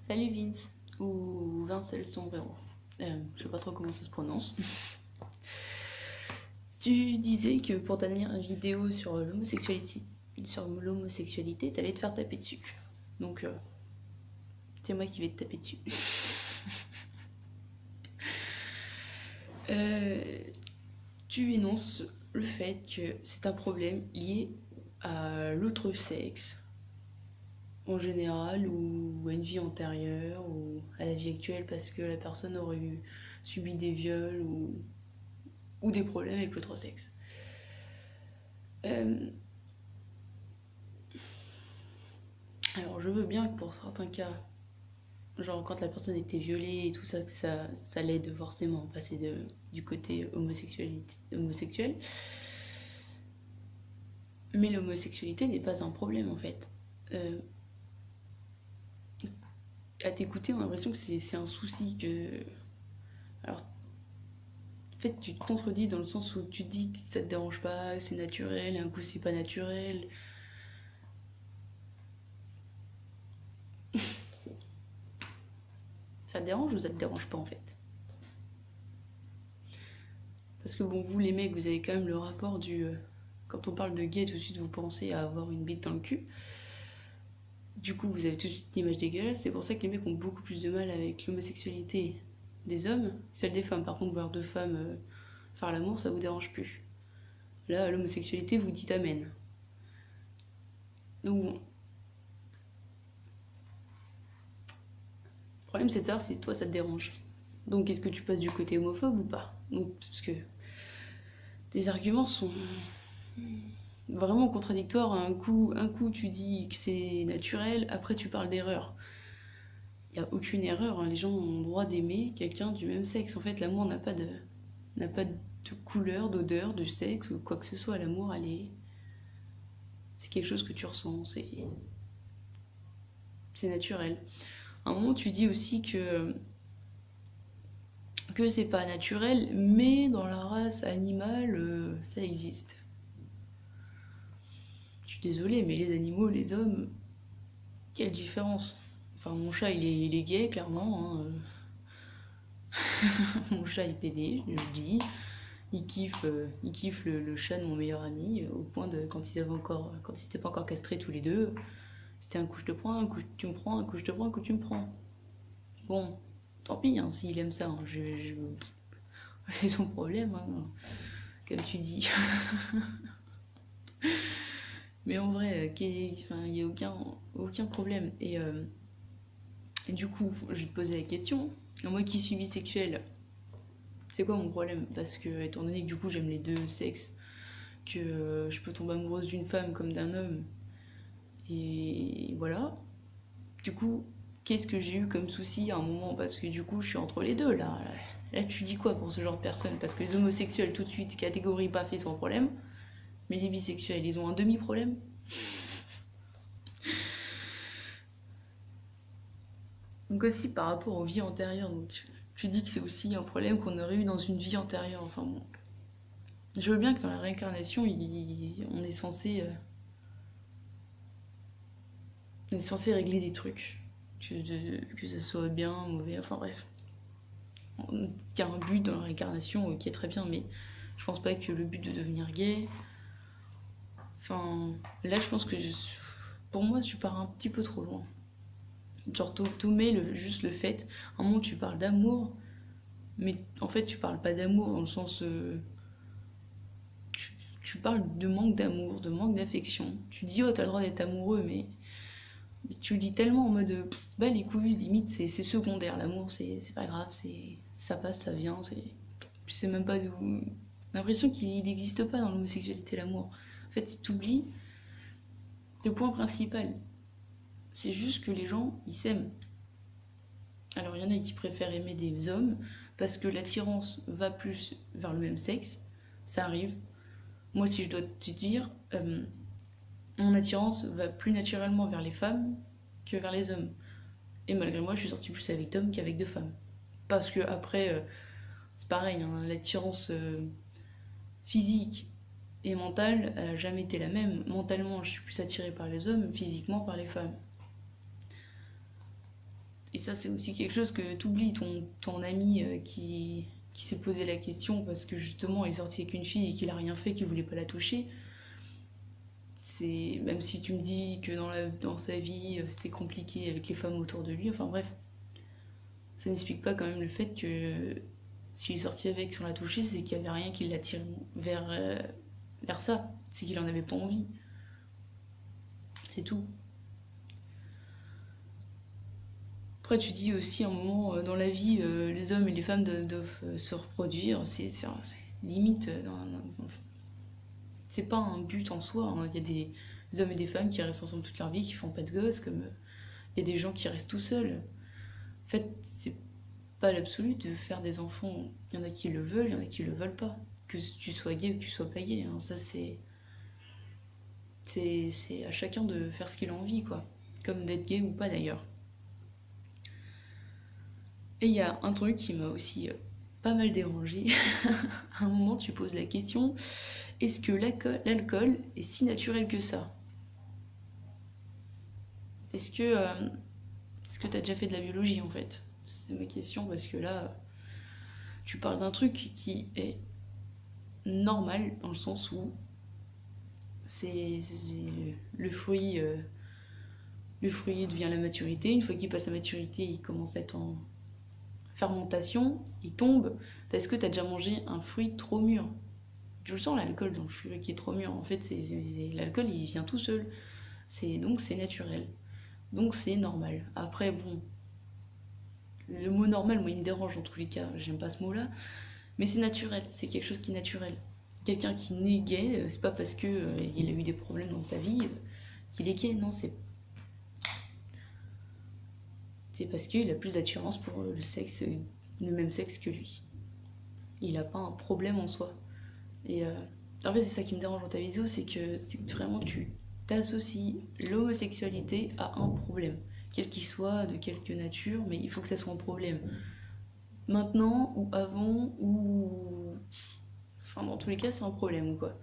Salut Vince, ou Vince el Sombrero. Je sais pas trop comment ça se prononce. Tu disais que pour ta dernière vidéo sur l'homosexualité, t'allais te faire taper dessus. Donc, c'est moi qui vais te taper dessus. Euh, Tu énonces le fait que c'est un problème lié à l'autre sexe en général, ou à une vie antérieure, ou à la vie actuelle parce que la personne aurait subi des viols ou des problèmes avec l'autre sexe. Euh, alors je veux bien que pour certains cas, genre quand la personne était violée et tout ça, que ça l'aide forcément à passer du côté homosexuel. Mais l'homosexualité n'est pas un problème en fait. Euh, à t'écouter, on a l'impression que c'est un souci que. Alors, en fait, tu te contredis dans le sens où tu dis que ça te dérange pas, que c'est naturel, et un coup c'est pas naturel. Ça te dérange ou ça te dérange pas en fait? Parce que bon, vous les mecs, vous avez quand même le rapport du. Quand on parle de gay, tout de suite vous pensez à avoir une bite dans le cul. Du coup, vous avez tout de suite une image dégueulasse. C'est pour ça que les mecs ont beaucoup plus de mal avec l'homosexualité des hommes que celle des femmes. Par contre, voir deux femmes faire l'amour, ça vous dérange plus. Là, l'homosexualité, vous dites amen. Donc, bon, le problème, c'est de savoir si toi, ça te dérange. Donc, est-ce que tu passes du côté homophobe ou pas? Donc, parce que tes arguments sont vraiment contradictoires. Un coup, tu dis que c'est naturel, après, tu parles d'erreur. Il n'y a aucune erreur, hein. Les gens ont le droit d'aimer quelqu'un du même sexe. En fait, l'amour n'a pas de couleur, d'odeur, de sexe ou quoi que ce soit. L'amour, c'est quelque chose que tu ressens, c'est naturel. À un moment, tu dis aussi que c'est pas naturel, mais dans la race animale, ça existe. Je suis désolée, mais les animaux, les hommes, quelle différence? Enfin, mon chat, il est gay, clairement, hein. Mon chat est pédé, je le dis. Il kiffe le chat de mon meilleur ami, au point de, quand ils étaient pas encore castrés tous les deux, c'était un coup je te prends, un coup tu me prends, un coup je te prends, un coup tu me prends. Bon, tant pis, hein, s'il aime ça, hein, c'est son problème, hein, comme tu dis. Mais en vrai, il n'y a aucun problème. Et du coup, je vais te poser la question. Moi qui suis bisexuelle, c'est quoi mon problème? Parce que, étant donné que du coup j'aime les deux sexes, que je peux tomber amoureuse d'une femme comme d'un homme, et voilà. Du coup, qu'est-ce que j'ai eu comme souci à un moment? Parce que du coup, je suis entre les deux là. Là, tu dis quoi pour ce genre de personnes? Parce que les homosexuels, tout de suite, catégorie pas fait sans problème. Mais les bisexuels, ils ont un demi-problème. Donc aussi par rapport aux vies antérieures. Donc, tu dis que c'est aussi un problème qu'on aurait eu dans une vie antérieure. Enfin bon. Je veux bien que dans la réincarnation, on est censé régler des trucs. Que ça soit bien, mauvais, enfin bref. Il y a un but dans la réincarnation qui est très bien, mais je pense pas que le but de devenir gay. Enfin, là, je pense que pour moi, je pars un petit peu trop loin. Genre, t'omets juste le fait. À un moment, tu parles d'amour, mais en fait, tu parles pas d'amour dans le sens. Tu parles de manque d'amour, de manque d'affection. Tu dis, oh, t'as le droit d'être amoureux, mais tu le dis tellement en mode, bah les couilles, limite, c'est secondaire. L'amour, c'est pas grave, ça passe, ça vient, je sais même pas d'où. J'ai l'impression qu'il n'existe pas dans l'homosexualité, l'amour. En fait, tu oublies le point principal. C'est juste que les gens, ils s'aiment. Alors, il y en a qui préfèrent aimer des hommes parce que l'attirance va plus vers le même sexe. Ça arrive. Moi, si je dois te dire, mon attirance va plus naturellement vers les femmes que vers les hommes. Et malgré moi, je suis sortie plus avec d'hommes qu'avec de femmes. Parce que après, c'est pareil, hein, l'attirance physique et mentale n'a jamais été la même. Mentalement, je suis plus attirée par les hommes, physiquement par les femmes. Et ça, c'est aussi quelque chose que t'oublies, ton ami qui s'est posé la question parce que justement, il est sorti avec une fille et qu'il a rien fait, qu'il voulait pas la toucher. C'est même si tu me dis que dans sa vie, c'était compliqué avec les femmes autour de lui, enfin bref, ça n'explique pas quand même le fait que s'il est sorti avec sans la toucher, c'est qu'il y avait rien qui l'attire vers ça. C'est qu'il en avait pas envie. C'est tout. Après, tu dis aussi à un moment dans la vie, les hommes et les femmes doivent se reproduire. C'est limite. C'est pas un but en soi. Hein. Il y a des hommes et des femmes qui restent ensemble toute leur vie, qui font pas de gosses, comme il y a des gens qui restent tout seuls. En fait, c'est pas l'absolu de faire des enfants. Il y en a qui le veulent, il y en a qui le veulent pas. Que tu sois gay ou que tu sois pas gay. Hein. Ça, c'est à chacun de faire ce qu'il a envie, quoi. Comme d'être gay ou pas d'ailleurs. Et il y a un truc qui m'a aussi pas mal dérangé. À un moment, tu poses la question, est-ce que l'alcool est si naturel que ça? Est-ce que t'as déjà fait de la biologie en fait? C'est ma question parce que là, tu parles d'un truc qui est normal dans le sens où c'est le fruit devient la maturité. Une fois qu'il passe la maturité, il commence à être en fermentation, il tombe. Est-ce que tu as déjà mangé un fruit trop mûr? Je le sens l'alcool dans le fruit qui est trop mûr. En fait, l'alcool il vient tout seul. Donc c'est naturel. Donc c'est normal. Après, bon, le mot normal, moi, il me dérange en tous les cas. J'aime pas ce mot-là. Mais c'est naturel. C'est quelque chose qui est naturel. Quelqu'un qui naît gay, c'est pas parce que il a eu des problèmes dans sa vie qu'il est gay. Non, c'est parce qu'il a plus d'attirance pour le même sexe que lui. Il n'a pas un problème en soi. Et en fait, c'est ça qui me dérange dans ta vidéo, c'est que vraiment tu t'associes l'homosexualité à un problème, quel qu'il soit, de quelque nature, mais il faut que ça soit un problème. Maintenant, ou avant, ou... Enfin, dans tous les cas, c'est un problème, quoi.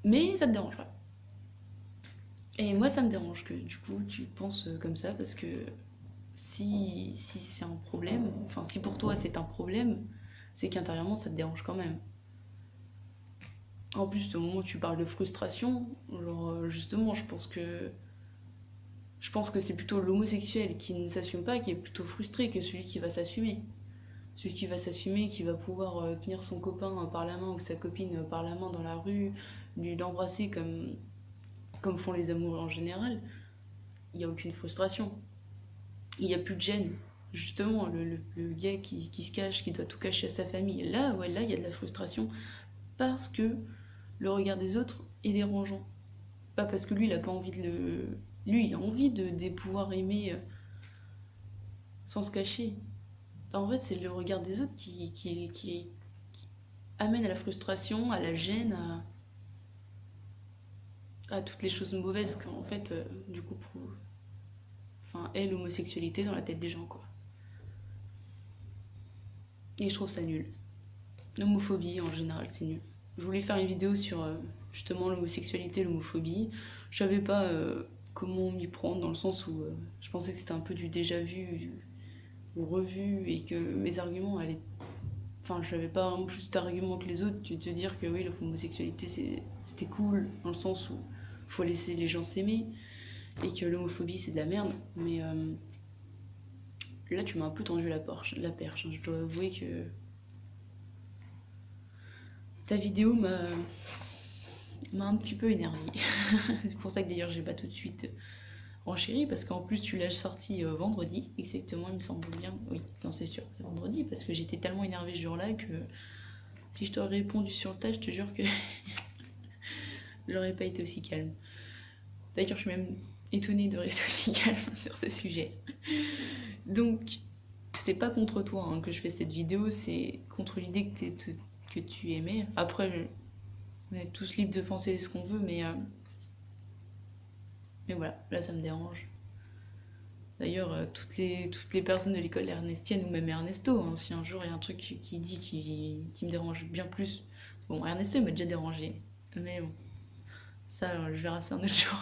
Mais ça te dérange pas. Et moi, ça me dérange que, du coup, tu penses comme ça, parce que si c'est un problème, enfin, si pour toi c'est un problème, c'est qu'intérieurement, ça te dérange quand même. En plus, au moment où tu parles de frustration, genre, justement, je pense que c'est plutôt l'homosexuel qui ne s'assume pas, qui est plutôt frustré que celui qui va s'assumer. Celui qui va s'assumer, qui va pouvoir tenir son copain par la main ou sa copine par la main dans la rue, l'embrasser comme font les amoureux en général, il n'y a aucune frustration. Il n'y a plus de gêne. Justement, le gay qui se cache, qui doit tout cacher à sa famille, là, il y a de la frustration parce que le regard des autres est dérangeant. Pas parce que lui, il a pas envie Lui, il a envie de pouvoir aimer sans se cacher. En fait, c'est le regard des autres qui amène à la frustration, à la gêne, à toutes les choses mauvaises qu'en fait, du coup, est l'homosexualité dans la tête des gens, quoi. Et je trouve ça nul. L'homophobie, en général, c'est nul. Je voulais faire une vidéo sur justement l'homosexualité, l'homophobie. Je savais pas comment m'y prendre, dans le sens où je pensais que c'était un peu du déjà vu ou revu et que mes arguments allaient. Enfin, je n'avais pas vraiment plus d'arguments que les autres de te dire que oui, l'homosexualité c'était cool, dans le sens où il faut laisser les gens s'aimer et que l'homophobie c'est de la merde. Mais là, tu m'as un peu tendu la perche. Hein. Je dois avouer que ta vidéo m'a un petit peu énervée. C'est pour ça que d'ailleurs j'ai pas tout de suite renchéri, parce qu'en plus tu l'as sorti vendredi, exactement, il me semble bien. Oui, non, c'est sûr, c'est vendredi, parce que j'étais tellement énervée ce jour-là que si je t'aurais répondu sur le tas, je te jure que j'aurais pas été aussi calme. D'ailleurs, je suis même étonnée de rester aussi calme sur ce sujet. Donc, c'est pas contre toi hein, que je fais cette vidéo, c'est contre l'idée que tu aimais. Après, on est tous libres de penser ce qu'on veut, mais voilà, là ça me dérange. D'ailleurs, toutes les personnes de l'école ernestienne, ou même Ernesto, hein, si un jour il y a un truc qui dit qui me dérange bien plus. Bon, Ernesto il m'a déjà dérangé, mais bon, ça je verrai ça un autre jour.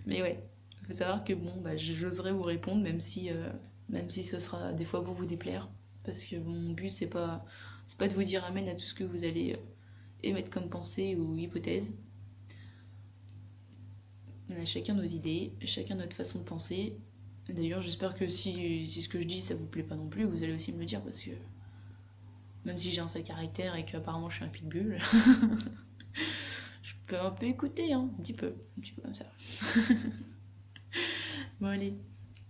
Mais ouais, Faut savoir que bon, bah, j'oserais vous répondre, même si ce sera des fois pour vous déplaire. Parce que mon but, c'est pas de vous dire amen à tout ce que vous allez émettre comme pensée ou hypothèse. On a chacun nos idées, chacun notre façon de penser. D'ailleurs, j'espère que si ce que je dis ça vous plaît pas non plus, vous allez aussi me le dire parce que même si j'ai un sale caractère et qu'apparemment je suis un pitbull, je peux un peu écouter, hein, un petit peu comme ça. Bon allez,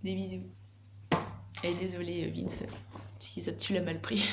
des bisous. Et désolé Vince, si ça tu l'as mal pris.